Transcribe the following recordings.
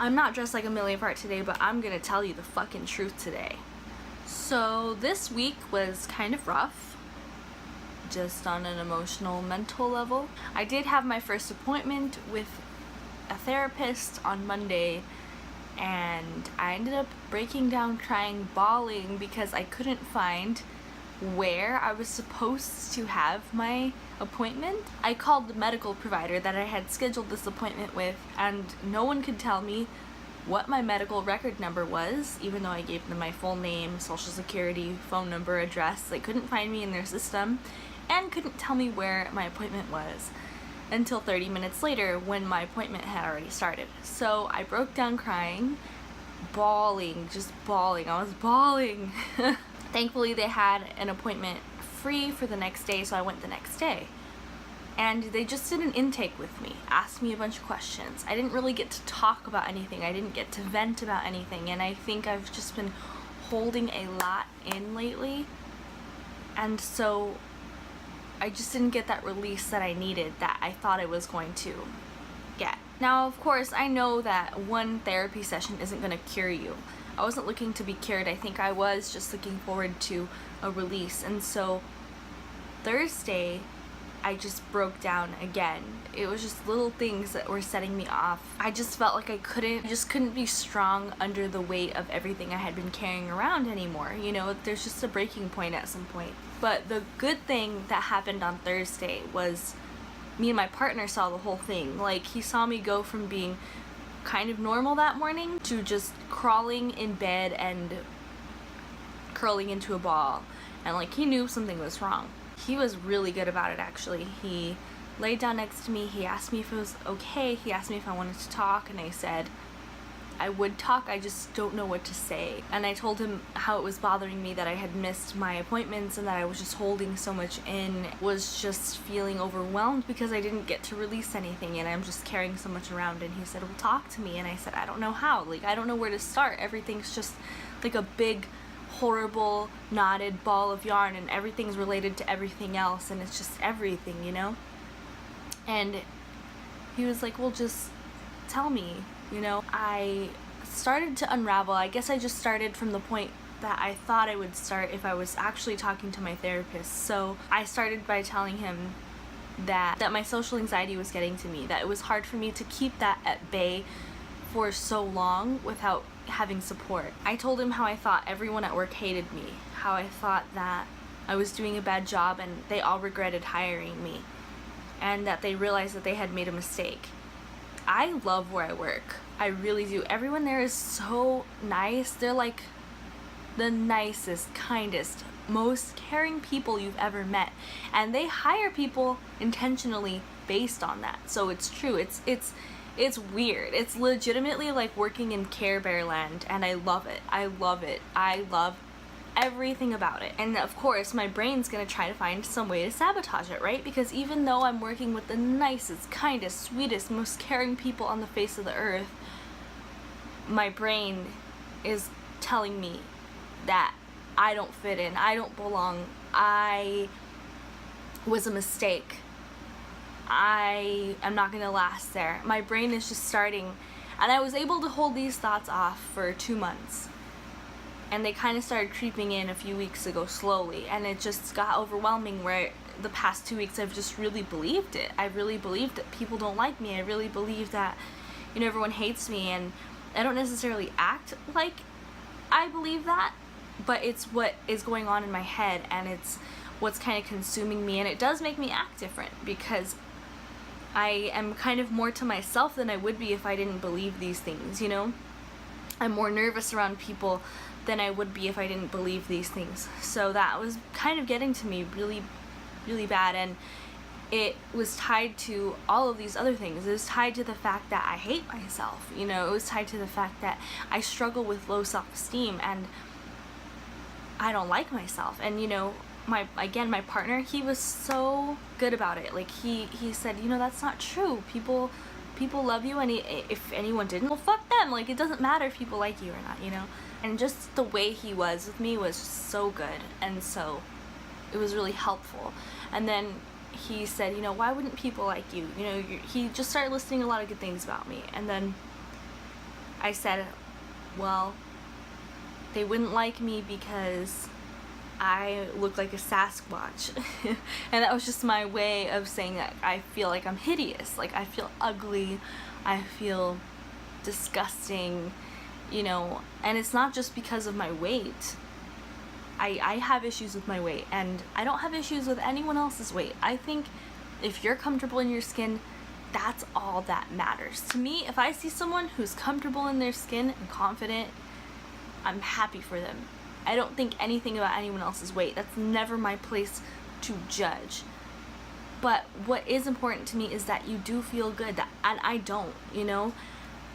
I'm not dressed like Emilia Fart today, but I'm gonna tell you the fucking truth today. So this week was kind of rough, just on an emotional, mental level. I did have my first appointment with a therapist on Monday, and I ended up breaking down, crying, bawling because I couldn't find where I was supposed to have my appointment. I called the medical provider that I had scheduled this appointment with, and no one could tell me what my medical record number was, even though I gave them my full name, social security, phone number, address. They couldn't find me in their system and couldn't tell me where my appointment was until 30 minutes later when my appointment had already started. So I broke down crying, bawling, just bawling. I was bawling. Thankfully, they had an appointment free for the next day, so I went the next day. And they just did an intake with me, asked me a bunch of questions. I didn't really get to talk about anything. I didn't get to vent about anything, and I think I've just been holding a lot in lately. And so I just didn't get that release that I needed, that I thought I was going to get. Now, of course, I know that one therapy session isn't going to cure you. I wasn't looking to be cured. I think I was just looking forward to a release. And so Thursday, I just broke down again. It was just little things that were setting me off. I just felt like I just couldn't be strong under the weight of everything I had been carrying around anymore. You know, there's just a breaking point at some point. But the good thing that happened on Thursday was me and my partner saw the whole thing. Like, he saw me go from being kind of normal that morning to just crawling in bed and curling into a ball, and like, he knew something was wrong. He was really good about it, actually. He laid down next to me, he asked me if it was okay, he asked me if I wanted to talk, and I said I would talk, I just don't know what to say. And I told him how it was bothering me that I had missed my appointments and that I was just holding so much in, was just feeling overwhelmed because I didn't get to release anything and I'm just carrying so much around. And he said, well, talk to me. And I said, I don't know how. Like, I don't know where to start. Everything's just like a big, horrible, knotted ball of yarn, and everything's related to everything else, and it's just everything, you know? And he was like, well, just tell me. You know, I started to unravel. I guess I just started from the point that I thought I would start if I was actually talking to my therapist. So I started by telling him that my social anxiety was getting to me, that it was hard for me to keep that at bay for so long without having support. I told him how I thought everyone at work hated me, how I thought that I was doing a bad job and they all regretted hiring me, and that they realized that they had made a mistake. I love where I work. I really do. Everyone there is so nice. They're like the nicest, kindest, most caring people you've ever met. And they hire people intentionally based on that. So it's true. It's weird. It's legitimately like working in Care Bear land, and I love it. I love it. I love everything about it. And of course, my brain's gonna try to find some way to sabotage it, right? Because even though I'm working with the nicest, kindest, sweetest, most caring people on the face of the earth, my brain is telling me that I don't fit in, I don't belong, I was a mistake, I am not gonna last there. My brain is just starting, and I was able to hold these thoughts off for 2 months. And they kind of started creeping in a few weeks ago slowly, and it just got overwhelming where the past 2 weeks I've just really believed it. I really believed that people don't like me. I really believe that, you know, everyone hates me, and I don't necessarily act like I believe that, but it's what is going on in my head, and it's what's kind of consuming me, and it does make me act different because I am kind of more to myself than I would be if I didn't believe these things, you know? I'm more nervous around people than I would be if I didn't believe these things. So that was kind of getting to me really, really bad, and it was tied to all of these other things. It was tied to the fact that I hate myself, you know, it was tied to the fact that I struggle with low self-esteem and I don't like myself. And you know, my partner, he was so good about it. Like, he said, you know, that's not true. People love you, and if anyone didn't, well, fuck them. Like, it doesn't matter if people like you or not, you know? And just the way he was with me was so good, and so it was really helpful. And then he said, you know, why wouldn't people like you? You know, he just started listing a lot of good things about me. And then I said, well, they wouldn't like me because I look like a Sasquatch. And that was just my way of saying that I feel like I'm hideous. Like, I feel ugly. I feel disgusting, you know. And it's not just because of my weight. I have issues with my weight, and I don't have issues with anyone else's weight. I think if you're comfortable in your skin, that's all that matters. To me, if I see someone who's comfortable in their skin and confident, I'm happy for them. I don't think anything about anyone else's weight. That's never my place to judge. But what is important to me is that you do feel good, and I don't, you know?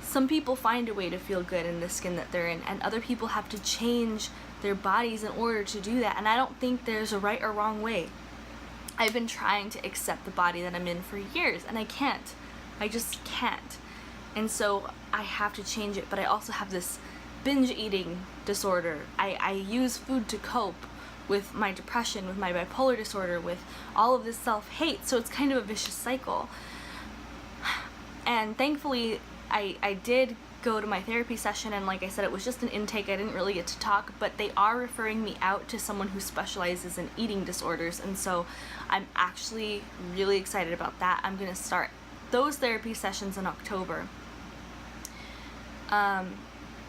Some people find a way to feel good in the skin that they're in, and other people have to change their bodies in order to do that, and I don't think there's a right or wrong way. I've been trying to accept the body that I'm in for years, and I can't. I just can't. And so I have to change it, but I also have this binge eating disorder. I use food to cope with my depression, with my bipolar disorder, with all of this self-hate, so it's kind of a vicious cycle. And thankfully, I did go to my therapy session, and like I said, it was just an intake. I didn't really get to talk, but they are referring me out to someone who specializes in eating disorders, and so I'm actually really excited about that. I'm gonna start those therapy sessions in October.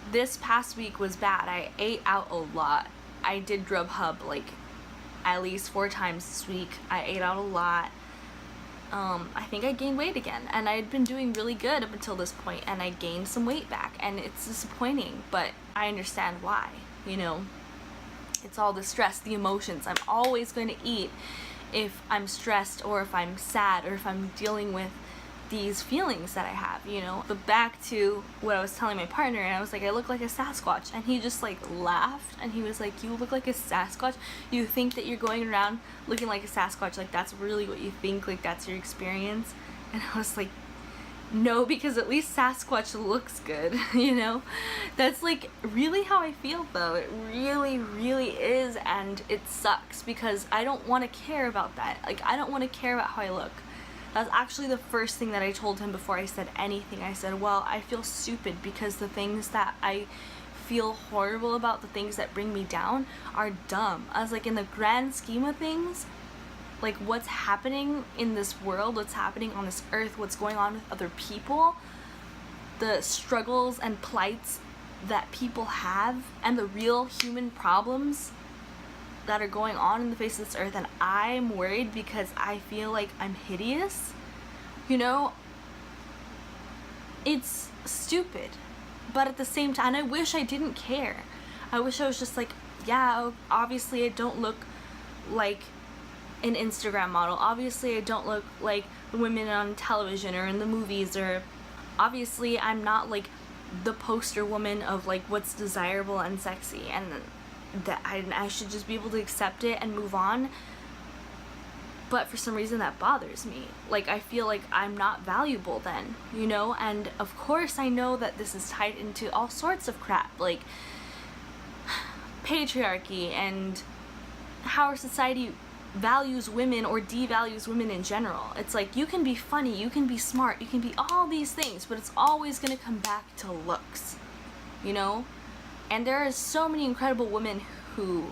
This past week was bad. I ate out a lot. I did Grubhub like at least 4 times this week. I ate out a lot. I think I gained weight again, and I had been doing really good up until this point, and I gained some weight back, and it's disappointing, but I understand why, you know. It's all the stress, the emotions. I'm always going to eat if I'm stressed, or if I'm sad, or if I'm dealing with these feelings that I have, you know. But back to what I was telling my partner, and I was like, I look like a Sasquatch, and he just like laughed, and he was like, you look like a Sasquatch? You think that you're going around looking like a Sasquatch? Like, that's really what you think? Like, that's your experience? And I was like, no, because at least Sasquatch looks good, you know. That's like really how I feel, though. It really, really is, and it sucks because I don't want to care about that. Like, I don't want to care about how I look. That's actually the first thing that I told him before I said anything. I said, well, I feel stupid because the things that I feel horrible about, the things that bring me down, are dumb. I was like, in the grand scheme of things, like what's happening in this world, what's happening on this earth, what's going on with other people, the struggles and plights that people have, and the real human problems that are going on in the face of this earth, and I'm worried because I feel like I'm hideous, you know, it's stupid. But at the same time, and I wish I didn't care. I wish I was just like, yeah, obviously I don't look like an Instagram model. Obviously I don't look like the women on television or in the movies, or obviously I'm not like the poster woman of like what's desirable and sexy, and that I should just be able to accept it and move on. But for some reason that bothers me. Like, I feel like I'm not valuable then, you know? And of course I know that this is tied into all sorts of crap, like patriarchy and how our society values women or devalues women in general. It's like, you can be funny, you can be smart, you can be all these things, but it's always gonna come back to looks, you know? And there are so many incredible women who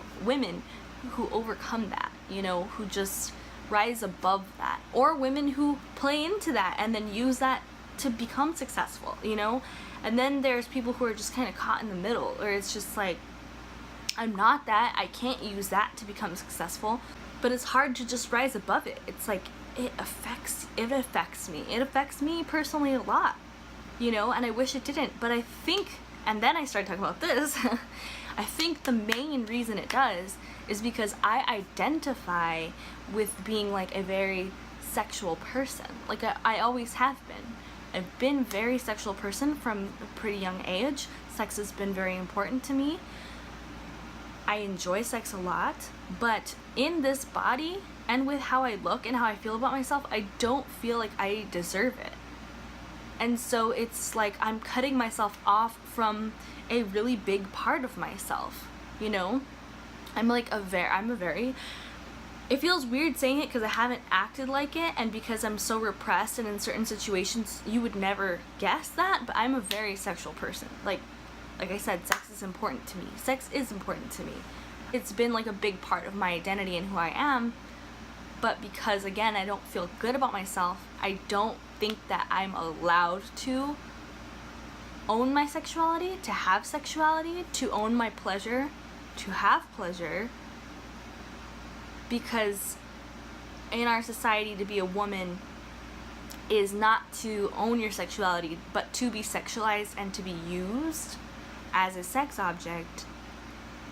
overcome that, you know, who just rise above that. Or women who play into that and then use that to become successful, you know? And then there's people who are just kind of caught in the middle, or it's just like, I'm not that, I can't use that to become successful. But it's hard to just rise above it. It's like, it affects me. It affects me personally a lot, you know, and I wish it didn't. But I think, and then I started talking about this, I think the main reason it does is because I identify with being like a very sexual person. Like, I always have been. I've been a very sexual person from a pretty young age. Sex has been very important to me. I enjoy sex a lot, but in this body and with how I look and how I feel about myself, I don't feel like I deserve it. And so it's like I'm cutting myself off from a really big part of myself, you know? I'm a very it feels weird saying it because I haven't acted like it, and because I'm so repressed, and in certain situations you would never guess that, but I'm a very sexual person. Like I said, sex is important to me. Sex is important to me. It's been like a big part of my identity and who I am, but because, again, I don't feel good about myself, I don't think that I'm allowed to own my sexuality, to have sexuality, to own my pleasure, to have pleasure, because in our society, to be a woman is not to own your sexuality, but to be sexualized and to be used as a sex object.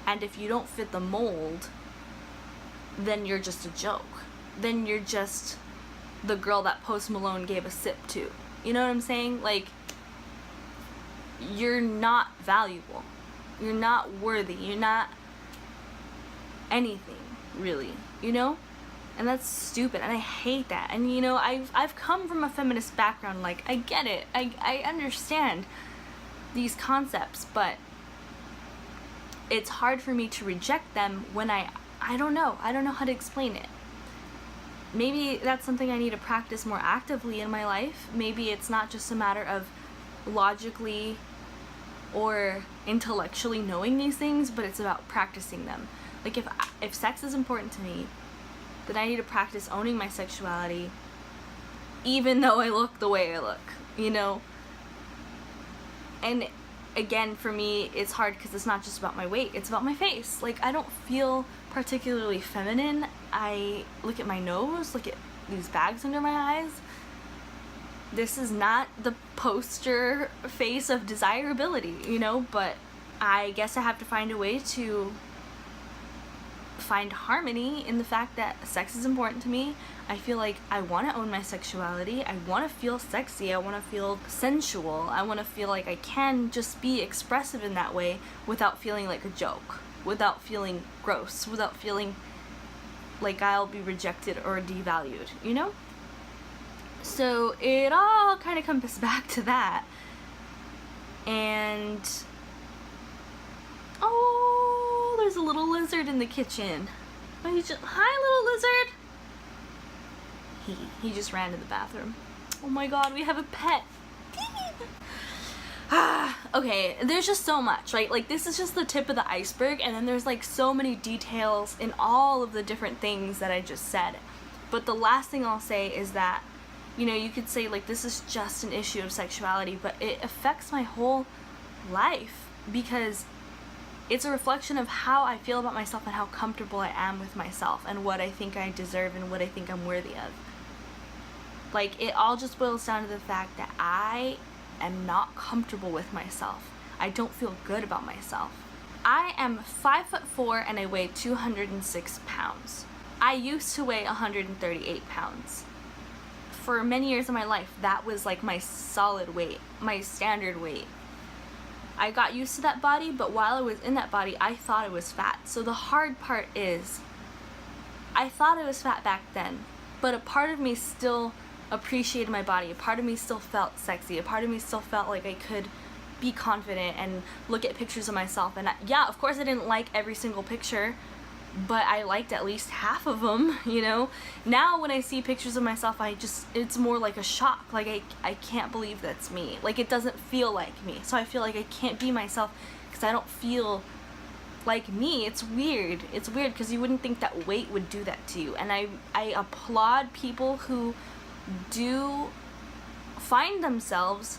And if you don't fit the mold, then you're just a joke. Then you're just the girl that Post Malone gave a sip to. You know what I'm saying? Like, you're not valuable. You're not worthy. You're not anything, really, you know? And that's stupid, and I hate that. And you know, I've come from a feminist background. Like, I get it. I understand these concepts, but it's hard for me to reject them when I don't know how to explain it. Maybe that's something I need to practice more actively in my life. Maybe it's not just a matter of logically or intellectually knowing these things, but it's about practicing them. Like, if sex is important to me, then I need to practice owning my sexuality, even though I look the way I look, you know? And again, for me, it's hard because it's not just about my weight, it's about my face. Like, I don't feel particularly feminine. I look at my nose, look at these bags under my eyes. This is not the poster face of desirability, you know? But I guess I have to find a way to find harmony in the fact that sex is important to me. I feel like I want to own my sexuality. I want to feel sexy. I want to feel sensual. I want to feel like I can just be expressive in that way without feeling like a joke, without feeling gross, without feeling like I'll be rejected or devalued, you know? So it all kind of comes back to that. And oh, there's a little lizard in the kitchen. Oh, hi, little lizard. He just ran to the bathroom. Oh my god, we have a pet. Okay, there's just so much, right? Like, this is just the tip of the iceberg, and then there's like so many details in all of the different things that I just said. But the last thing I'll say is that, you know, you could say like this is just an issue of sexuality, but it affects my whole life because it's a reflection of how I feel about myself and how comfortable I am with myself and what I think I deserve and what I think I'm worthy of. Like, it all just boils down to the fact that I am not comfortable with myself. I don't feel good about myself. I am 5'4" and I weigh 206 pounds. I used to weigh 138 pounds. For many years of my life, that was like my solid weight, my standard weight. I got used to that body, but while I was in that body, I thought I was fat. So the hard part is, I thought I was fat back then, but a part of me still appreciated my body. A part of me still felt sexy. A part of me still felt like I could be confident and look at pictures of myself. And yeah, of course I didn't like every single picture, but I liked at least half of them, you know? Now when I see pictures of myself, it's more like a shock. Like, I can't believe that's me. Like, it doesn't feel like me. So I feel like I can't be myself because I don't feel like me. It's weird. It's weird because you wouldn't think that weight would do that to you. And I applaud people who do find themselves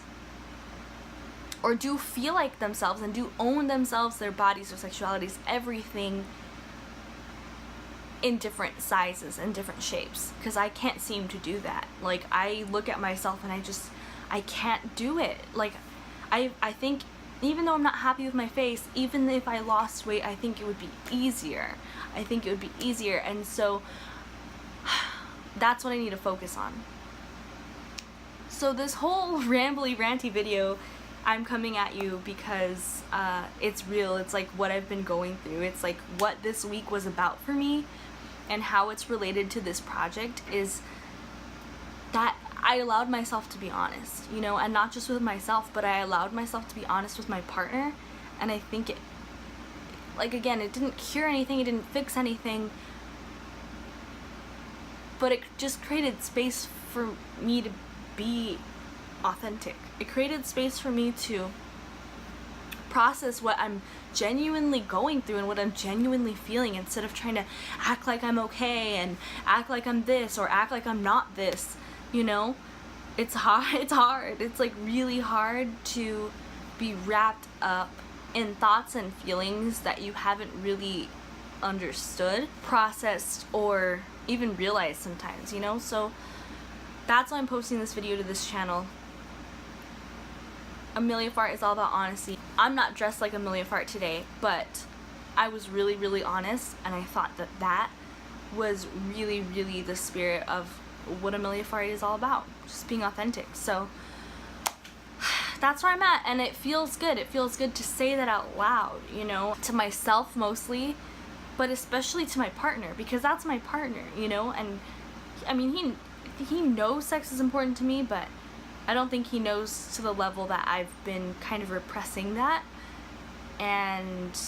or do feel like themselves and do own themselves, their bodies, their sexualities, everything in different sizes and different shapes, because I can't seem to do that. Like, I look at myself and I can't do it. Like, I think even though I'm not happy with my face, even if I lost weight, I think it would be easier. I think it would be easier, and so that's what I need to focus on. So this whole rambly ranty video, I'm coming at you because it's real. It's like what I've been going through. It's like what this week was about for me, and how it's related to this project is that I allowed myself to be honest, you know, and not just with myself, but I allowed myself to be honest with my partner. And I think it, like, again, it didn't cure anything, it didn't fix anything, but it just created space for me to be authentic. It created space for me to process what I'm genuinely going through and what I'm genuinely feeling, instead of trying to act like I'm okay and act like I'm this or act like I'm not this, you know? It's hard. It's like really hard to be wrapped up in thoughts and feelings that you haven't really understood, processed, or even realized sometimes, you know? So that's why I'm posting this video to this channel. Emilia Fart is all about honesty. I'm not dressed like Emilia Fart today, but I was really, really honest, and I thought that that was really, really the spirit of what Emilia Fart is all about, just being authentic. So that's where I'm at, and it feels good. It feels good to say that out loud, you know, to myself mostly, but especially to my partner, because that's my partner, you know. And I mean, he knows sex is important to me, but I don't think he knows to the level that I've been kind of repressing that, and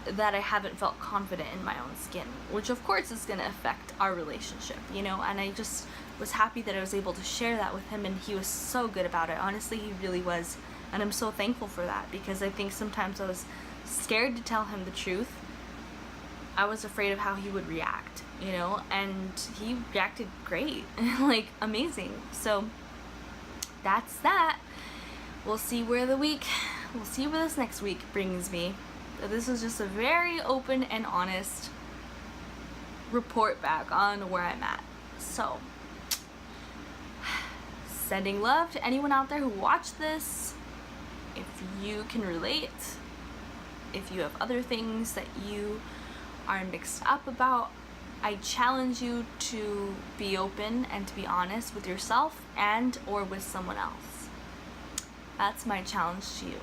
that I haven't felt confident in my own skin, which of course is going to affect our relationship, you know. And I just was happy that I was able to share that with him, and he was so good about it. Honestly, he really was, and I'm so thankful for that, because I think sometimes I was scared to tell him the truth. I was afraid of how he would react, you know, and he reacted great, like amazing. So that's that. We'll see where this next week brings me. This was just a very open and honest report back on where I'm at. So, sending love to anyone out there who watched this. If you can relate, if you have other things that you are mixed up about, I challenge you to be open and to be honest with yourself and or with someone else. That's my challenge to you.